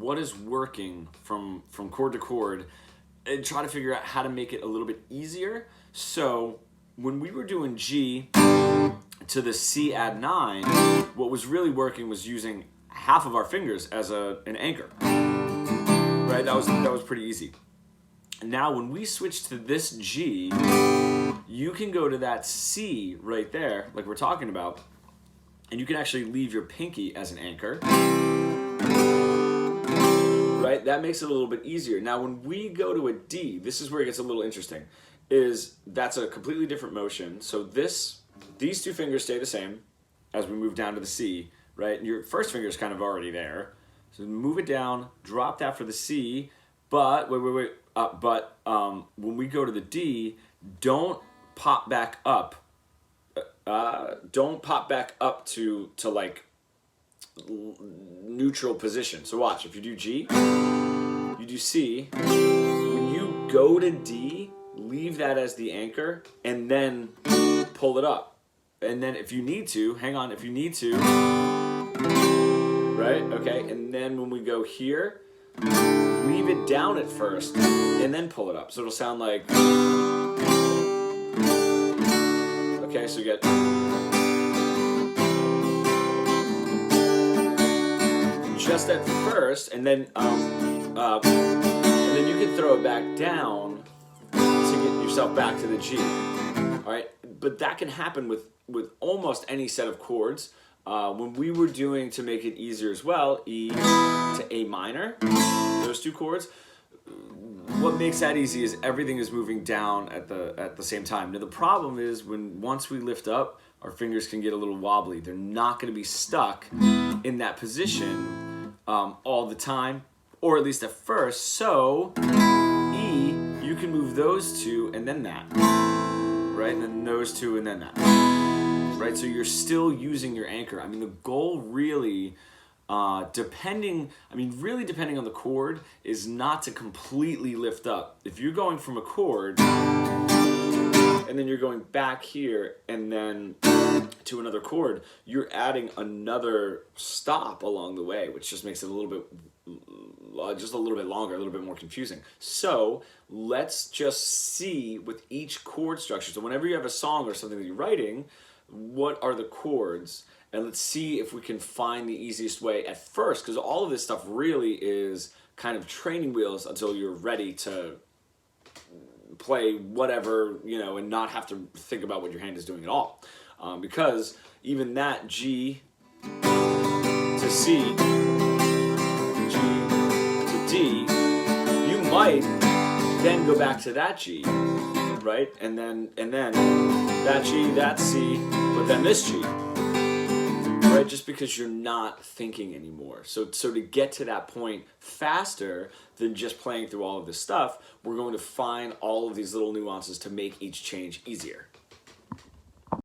what is working from chord to chord and try to figure out how to make it a little bit easier. So when we were doing G to the C add 9, what was really working was using half of our fingers as an anchor. Right? That was pretty easy. Now when we switch to this G, you can go to that C right there, like we're talking about, and you can actually leave your pinky as an anchor. Right? That makes it a little bit easier. Now when we go to a D, this is where it gets a little interesting, that's a completely different motion. So these two fingers stay the same as we move down to the C, right? And your first finger is kind of already there. So move it down, drop that for the C, but when we go to the D, don't pop back up. Don't pop back up to like neutral position. So watch, if you do G, you do C, when you go to D, leave that as the anchor and then pull it up. And then if you need to, hang on, if you need to, right? Okay, and then when we go here, leave it down at first and then pull it up. So it'll sound like, okay, so you get, just at first, and then you can throw it back down to get yourself back to the G. All right, but that can happen with almost any set of chords. When we were doing, to make it easier as well, E to A minor, those two chords, what makes that easy is everything is moving down at the same time. Now the problem is once we lift up, our fingers can get a little wobbly. They're not going to be stuck in that position all the time, or at least at first. So E, you can move those two and then that, right? And then those two and then that, right? So you're still using your anchor. I mean, the goal really, depending on the chord, is not to completely lift up. If you're going from a chord and then you're going back here and then to another chord, you're adding another stop along the way, which just makes it a little bit longer, a little bit more confusing. So let's just see with each chord structure. So whenever you have a song or something that you're writing, what are the chords? And let's see if we can find the easiest way at first, because all of this stuff really is kind of training wheels until you're ready to play whatever, and not have to think about what your hand is doing at all. Because even that G to C, G to D, you might then go back to that G, right? And then that G, that C, but then this G, right? Just because you're not thinking anymore. So to get to that point faster than just playing through all of this stuff, we're going to find all of these little nuances to make each change easier.